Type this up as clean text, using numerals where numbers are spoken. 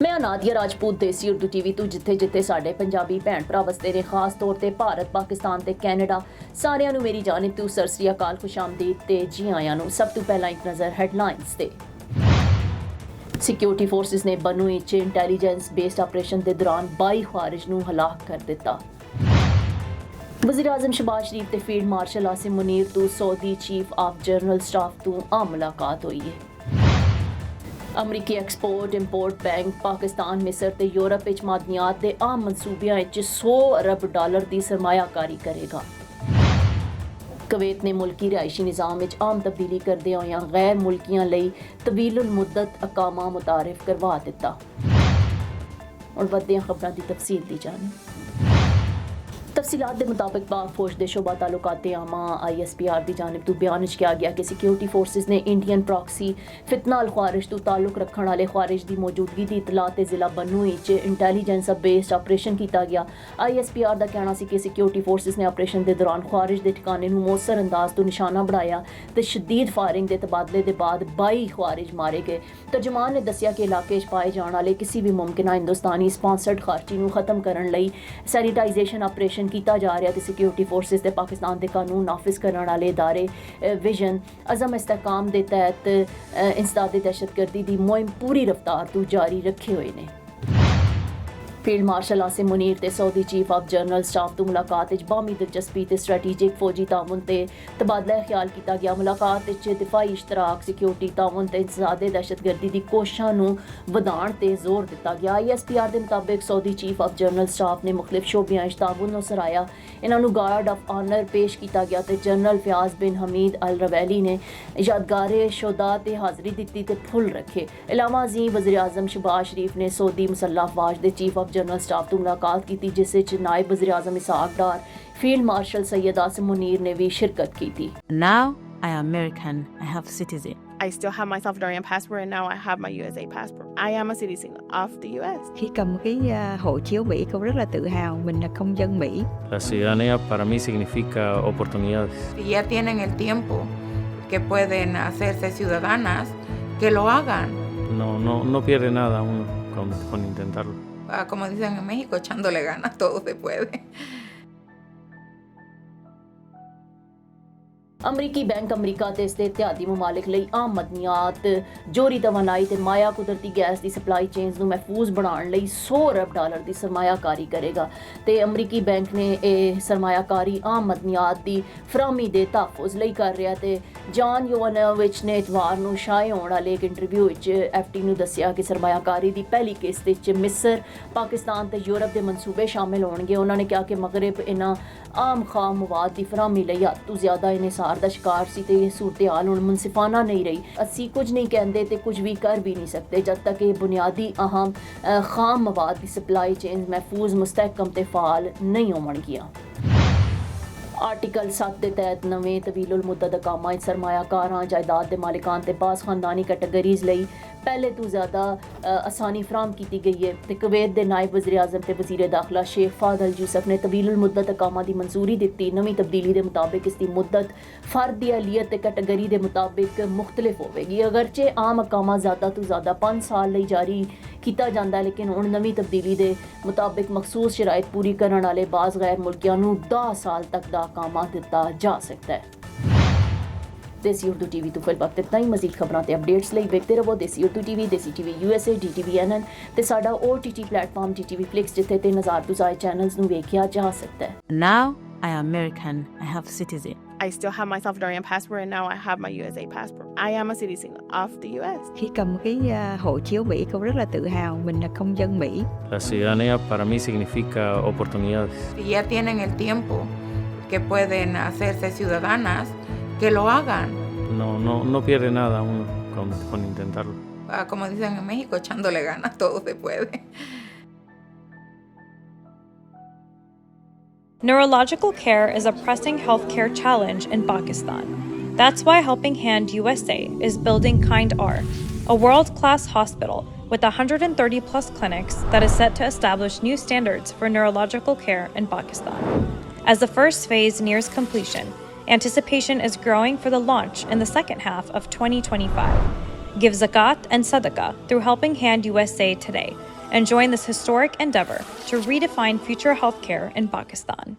ਮੈਂ ਨਾਦੀਆ ਰਾਜਪੂਤ ਦੇਸੀ ਉਰਦੂ ਟੀਵੀ ਤੋਂ ਜਿੱਥੇ ਸਾਡੇ ਪੰਜਾਬੀ ਭੈਣ ਭਰਾ ਵਸਦੇ ਨੇ, ਖਾਸ ਤੌਰ ਤੇ ਭਾਰਤ, ਪਾਕਿਸਤਾਨ ਤੇ ਕੈਨੇਡਾ, ਸਾਰਿਆਂ ਨੂੰ ਮੇਰੀ ਜਾਨਿਬ ਤੋਂ ਸਤਿ ਸ੍ਰੀ ਅਕਾਲ, ਖੁਸ਼ਾਮਦੀਦ ਤੇ ਜੀ ਆਇਆਂ ਨੂੰ। ਸਭ ਤੋਂ ਪਹਿਲਾਂ ਇੱਕ ਨਜ਼ਰ ਹੈਡਲਾਈਨਸ ਤੇ। ਸਿਕਿਉਰਿਟੀ ਫੋਰਸਿਸ ਨੇ ਬੰਨੂ ਵਿੱਚ ਇੰਟੈਲੀਜੈਂਸ ਬੇਸਡ ਆਪਰੇਸ਼ਨ ਦੇ ਦੌਰਾਨ 22 ਖਾਰਿਜ ਨੂੰ ਹਲਾਕ ਕਰ ਦਿੱਤਾ। ਵਜ਼ੀਰ ਆਜ਼ਮ ਸ਼ਹਬਾਜ਼ ਸ਼ਰੀਫ ਤੇ ਫੀਲਡ ਮਾਰਸ਼ਲ ਆਸਿਮ ਮੁਨੀਰ ਤੋਂ ਸਊਦੀ ਚੀਫ ਆਫ ਜਨਰਲ ਸਟਾਫ ਤੋਂ ਆਮ ਮੁਲਾਕਾਤ ਹੋਈ ਹੈ। ਅਮਰੀਕੀ ਐਕਸਪੋਰਟ ਇੰਪੋਰਟ ਬੈਂਕ ਪਾਕਿਸਤਾਨ, ਮਿਸਰ ਤੇ ਯੂਰਪ ਵਿੱਚ ਮਾਦਨੀਆਤ ਦੇ ਆਮ ਮਨਸੂਬਿਆਂ ਵਿੱਚ $100 ਅਰਬ ਦੀ ਸਰਮਾਇਆਕਾਰੀ ਕਰੇਗਾ। ਕੁਵੈਤ ਨੇ ਮੁਲਕੀ ਰਿਹਾਇਸ਼ੀ ਨਿਜ਼ਾਮ ਵਿੱਚ ਆਮ ਤਬਦੀਲੀ ਕਰਦੇ ਹੋਇਆਂ ਗੈਰ ਮੁਲਕੀਆਂ ਲਈ ਤਵੀਲੁਲ ਮੁੱਦਤ ਅਕਾਮਾ ਮੁਤਾਰਿਫ ਕਰਵਾ ਦਿੱਤਾ। ਹੁਣ ਵੱਧਦੇ ਹਾਂ ਖਬਰਾਂ ਦੀ ਤਫਸੀਲ ਦੀ ਜਾਣਨ। ਤਫਸੀਲਾਤ ਦੇ ਮੁਤਾਬਕ ਪਾਕ ਫੌਜ ਦੇ ਸ਼ੋਬਾ ਤਾਲੁਕਾਤੇ ਆਮਾ ISPR ਦੀ ਜਾਨਿਬ ਤੋਂ ਬਿਆਨ ਵਿੱਚ ਕਿਹਾ ਗਿਆ ਕਿ ਸਿਕਿਉਰਿਟੀ ਫੋਰਸਿਸ ਨੇ ਇੰਡੀਅਨ ਪ੍ਰੌਕਸੀ ਫਿਤਨਾ ਅਲ ਖਾਰਿਜ ਤੋਂ ਤਾਲੁਕ ਰੱਖਣ ਵਾਲੇ ਖਾਰਿਜ ਦੀ ਮੌਜੂਦਗੀ ਦੀ ਇਤਲਾਹ ਤੇ ਜ਼ਿਲ੍ਹਾ ਬੰਨੂ ਵਿੱਚ ਇੰਟੈਲੀਜੈਂਸ ਬੇਸਡ ਆਪਰੇਸ਼ਨ ਕੀਤਾ ਗਿਆ। ISPR ਦਾ ਕਹਿਣਾ ਸੀ ਕਿ ਸਿਕਿਉਰਿਟੀ ਫੋਰਸਿਸ ਨੇ ਆਪਰੇਸ਼ਨ ਦੇ ਦੌਰਾਨ ਖਾਰਿਜ ਦੇ ਠਿਕਾਣੇ ਨੂੰ ਮੌਸਰ ਅੰਦਾਜ਼ ਤੋਂ ਨਿਸ਼ਾਨਾ ਬਣਾਇਆ ਤੇ ਸ਼ਦੀਦ ਫਾਇਰਿੰਗ ਦੇ ਤਬਾਦਲੇ ਦੇ ਬਾਅਦ 22 ਖਾਰਿਜ ਮਾਰੇ ਗਏ। ਤਰਜਮਾਨ ਨੇ ਦੱਸਿਆ ਕਿ ਇਲਾਕੇ 'ਚ ਪਾਏ ਜਾਣ ਵਾਲੇ ਕਿਸੇ ਵੀ ਮੁਮਕਿਨਾ ਹਿੰਦੁਸਤਾਨੀ ਸਪਾਂਸਰਡ ਖਾਰਜੀ ਨੂੰ ਖਤਮ ਕਰਨ ਲਈ ਸੈਨੀਟਾਈਜੇਸ਼ਨ ਆਪਰੇਸ਼ਨ ਕੀਤਾ ਜਾ ਰਿਹਾ ਤੇ ਸਿਕਿਉਰਿਟੀ ਫੋਰਸਿਸ ਤੇ ਪਾਕਿਸਤਾਨ ਦੇ ਕਾਨੂੰਨ ਨਾਫਿਜ਼ ਕਰਨ ਵਾਲੇ ਇਦਾਰੇ ਵਿਜ਼ਨ ਅਜ਼ਮ ਇਸਤਹਕਾਮ ਦੇ ਤਹਿਤ ਇੰਸਦਾਦ ਦਹਿਸ਼ਤਗਰਦੀ ਦੀ ਮੁਹਿੰਮ ਪੂਰੀ ਰਫ਼ਤਾਰ ਤੋਂ ਜਾਰੀ ਰੱਖੇ ਹੋਏ ਨੇ। ਫੀਲਡ ਮਾਰਸ਼ਲ ਆਸਿਮ ਮੁਨੀਰ ਤੇ ਸਊਦੀ ਚੀਫ ਆਫ ਜਨਰਲ ਸਟਾਫ ਤੋਂ ਮੁਲਾਕਾਤ ਵਿੱਚ ਬਾਹਮੀ ਦਿਲਚਸਪੀ ਤੇ ਸਟ੍ਰੈਟੇਜਿਕ ਫੌਜੀ ਤਾਉਨ ਤੇ ਤਬਾਦਲਾ ਖਿਆਲ ਕੀਤਾ ਗਿਆ। ਮੁਲਾਕਾਤ ਵਿੱਚ ਦਿਫਾਈ ਇਸ਼ਤਰਾਕ, ਸਿਕਿਉਰਿਟੀ ਤਾਉਨ ਤੇ ਇੰਸਦਾਦ ਦਹਿਸ਼ਤਗਰਦੀ ਦੀ ਕੋਸ਼ਿਸ਼ਾਂ ਨੂੰ ਵਧਾਉਣ ਤੇ ਜ਼ੋਰ ਦਿੱਤਾ ਗਿਆ। ISPR ਦੇ ਮੁਤਾਬਿਕ ਸਊਦੀ ਚੀਫ ਆਫ ਜਨਰਲ ਸਟਾਫ ਨੇ ਮੁਖਤਲਿਫ ਸ਼ੋਬਿਆਂ ਵਿੱਚ ਤਾਉਨ ਨੂੰ ਸਰਾਇਆ। ਇਹਨਾਂ ਨੂੰ ਗਾਰਡ ਆਫ ਆਨਰ ਪੇਸ਼ ਕੀਤਾ ਗਿਆ ਤੇ ਜਨਰਲ ਫਿਆਜ਼ ਬਿਨ ਹਮੀਦ ਅਲ ਰਵੈਲੀ ਨੇ ਯਾਦਗਾਰੇ ਸ਼ੋਦਾ ਤੇ ਹਾਜ਼ਰੀ ਦਿੱਤੀ ਤੇ ਫੁੱਲ ਰੱਖੇ। ਇਲਾਵਾ ਅਜ਼ੀਮ ਵਜ਼ੀਰ ਆਜ਼ਮ ਸ਼ਹਬਾਜ਼ ਸ਼ਰੀਫ ਨੇ ਸਊਦੀ ਮੁਸੱਲਹ ਅਫਵਾਜ ਦੇ ਚੀਫ ਆਫ ਜਨਰਲ ਸਟਾਫ ਤੋਂ ਮੁਲਾਕਾਤ ਕੀਤੀ, ਜਿਸ ਵਿੱਚ ਨਾਇਬ ਵਜ਼ੀਰ ਆਜ਼ਮ ਇਸਹਾਕ ਡਾਰ, ਫੀਲਡ ਮਾਰਸ਼ਲ ਸੈयद ਆਸਿਮ ਮੁਨੀਰ ਨੇ ਵੀ ਸ਼ਿਰਕਤ ਕੀਤੀ। Now I am American. I have citizen. I still have my Salvadorian passport and now I have my USA passport. I am a citizen of the US. Khi cầm cái hộ chiếu Mỹ, con rất là tự hào mình là công dân Mỹ. La ciudadanía para mí significa oportunidades. Si ya tienen el tiempo que pueden hacerse ciudadanas, que lo hagan. No pierde nada uno con intentarlo. Como dicen en México, echándole ganas, todo se puede. ਅਮਰੀਕੀ bank America ਤੇ ਇਸਦੇ ਇਤਿਹਾਦੀ ਮਮਾਲਿਕ ਲਈ ਆਮ ਮਦਨੀਆਤ, ਜੋਹਰੀ ਤਵਾਨਾਈ ਤੇ ਮਾਇਆ ਕੁਦਰਤੀ gas ਦੀ supply chains ਨੂੰ ਮਹਿਫੂਜ਼ ਬਣਾਉਣ ਲਈ $100 ਅਰਬ ਦੀ ਸਰਮਾਇਆਕਾਰੀ ਕਰੇਗਾ ਤੇ ਅਮਰੀਕੀ ਬੈਂਕ ਨੇ ਇਹ ਸਰਮਾਇਆਕਾਰੀ ਆਮ ਮਦਨੀਆਤ ਦੀ ਫਰਾਹਮੀ ਦੇ ਤਹਫੁਜ਼ ਲਈ ਕਰ ਰਿਹਾ ਤੇ ਜਾਨ ਯੋਵਾਨੋਵਿਚ ਨੇ ਇਤਵਾਰ ਨੂੰ ਸ਼ਾਇ ਹੋਣ ਵਾਲੇ ਇੱਕ ਇੰਟਰਵਿਊ ਵਿੱਚ FT ਨੂੰ ਦੱਸਿਆ ਕਿ ਸਰਮਾਇਆਕਾਰੀ ਦੀ ਪਹਿਲੀ ਕਿਸ਼ਤ ਵਿੱਚ ਮਿਸਰ, ਪਾਕਿਸਤਾਨ ਤੇ ਯੂਰਪ ਦੇ ਮਨਸੂਬੇ ਸ਼ਾਮਿਲ ਹੋਣਗੇ। ਉਹਨਾਂ ਨੇ ਕਿਹਾ ਕਿ ਮਗਰਬ ਇਹਨਾਂ ਆਮ ਖਾਮ ਮਵਾਦ ਦੀ ਫਰਾਹਮੀ ਲਈ ਹੱਦ ਤੋਂ ਜ਼ਿਆਦਾ ਇਨਹਿਸਾਰ ਦਾ ਸ਼ਿਕਾਰ ਸੀ ਤੇ ਇਹ ਸੂਰਤ-ਏ-ਹਾਲ ਹੁਣ ਮੁਨਸਿਫਾਨਾ ਨਹੀਂ ਰਹੀ। ਅਸੀਂ ਕੁਝ ਨਹੀਂ ਕਹਿੰਦੇ ਤੇ ਕੁਝ ਵੀ ਕਰ ਵੀ ਨਹੀਂ ਸਕਦੇ ਜਦ ਤੱਕ ਇਹ ਬੁਨਿਆਦੀ ਅਹਮ ਖਾਮ ਮਵਾਦ ਦੀ ਸਪਲਾਈ ਚੇਨ ਮਹਿਫੂਜ਼, ਮੁਸਤਹਕਮ ਤੇ ਫਾਲ ਨਹੀਂ ਹੋਣਗੀਆਂ। ਆਰਟੀਕਲ 7 ਦੇ ਤਹਿਤ ਨਵੇਂ ਤਵੀਲੁਲ ਮੁੱਦਤ ਅਕਾਮਾਂ ਵਿੱਚ ਸਰਮਾਇਆਕਾਰਾਂ, ਜਾਇਦਾਦ ਦੇ ਮਾਲਿਕਾਨ ਤੇ ਬਾਜ਼ ਖਾਨਦਾਨੀ ਕੈਟਾਗਰੀਜ਼ ਲਈ ਪਹਿਲੇ ਤੋਂ ਜ਼ਿਆਦਾ ਆਸਾਨੀ ਫਰਾਹਮ ਕੀਤੀ ਗਈ ਹੈ ਤੇ ਕੁਵੈਤ ਦੇ ਨਾਇਬ ਵਜ਼ੀਰ ਆਜ਼ਮ ਤੇ ਵਜ਼ੀਰ ਦਾਖਲਾ ਸ਼ੇਖ ਫਾਦ ਅਲ ਯੂਸਫ ਨੇ ਤਵੀਲੁਲ ਮੁੱਦਤ ਅਕਾਮਾਂ ਦੀ ਮਨਜ਼ੂਰੀ ਦਿੱਤੀ। ਨਵੀਂ ਤਬਦੀਲੀ ਦੇ ਮੁਤਾਬਿਕ ਇਸ ਦੀ ਮੁੱਦਤ ਫਰਦ ਦੀ ਅਹਲੀਅਤ ਤੇ ਕੈਟਾਗਰੀ ਦੇ ਮੁਤਾਬਿਕ ਮੁਖਤਲਿਫ ਹੋਵੇਗੀ। ਅਗਰਚੇ ਆਮ ਅਕਾਮਾਂ ਜ਼ਿਆਦਾ ਤੋਂ ਜ਼ਿਆਦਾ 5 ਸਾਲ ਲਈ ਜਾਰੀ ਕੀਤਾ ਜਾਂਦਾ, ਲੇਕਿਨ ਹੁਣ ਨਵੀਂ ਤਬਦੀਲੀ ਦੇ ਮੁਤਾਬਿਕ ਮਖਸੂਸ ਸ਼ਰਾਇਤ ਪੂਰੀ ਕਰਨ ਵਾਲੇ ਬਾਜ਼ ਗੈਰ ਮੁਲਕਿਆਂ ਨੂੰ 10 ਸਾਲ ਤੱਕ ਦਾ ਅਕਾਮਾ ਦਿੱਤਾ ਜਾ ਸਕਦਾ ਹੈ। ਦੇਸੀ ਉਰਦੂ ਟੀਵੀ ਤੋਂ ਫਿਲਹਾਲ ਵਕਤ ਇਤਨਾ ਹੀ। ਮਜ਼ੀਦ ਖਬਰਾਂ ਤੇ ਅਪਡੇਟਸ ਲਈ ਵੇਖਦੇ ਰਹੋ ਦੇਸੀ ਉਰਦੂ ਟੀਵੀ, ਦੇਸੀ ਟੀਵੀ USA, DTV NN ਤੇ ਸਾਡਾ OTT ਪਲੇਟਫਾਰਮ DTV Flix, ਜਿੱਥੇ 3000 ਤੋਂ ਜ਼ਿਆਦਾ ਚੈਨਲਸ ਨੂੰ ਵੇਖਿਆ ਜਾ ਸਕਦਾ ਹੈ। Now I am American. I have citizen. I still have my Salvadorian passport and now I have my USA passport. I am a citizen of the US. Khi cầm cái hộ chiếu Mỹ, con rất là tự hào mình là công dân Mỹ. La ciudadanía para mí significa oportunidades. Si ya tienen el tiempo que pueden hacerse ciudadanas, que lo hagan. No pierde nada uno con intentarlo. Como dicen en México, echándole ganas, todo se puede. Neurological care is a pressing healthcare challenge in Pakistan. That's why Helping Hand USA is building Kind R, a world-class hospital with 130 plus clinics that is set to establish new standards for neurological care in Pakistan. As the first phase nears completion, anticipation is growing for the launch in the second half of 2025. Give zakat and sadaqah through Helping Hand USA today and join this historic endeavor to redefine future healthcare in Pakistan.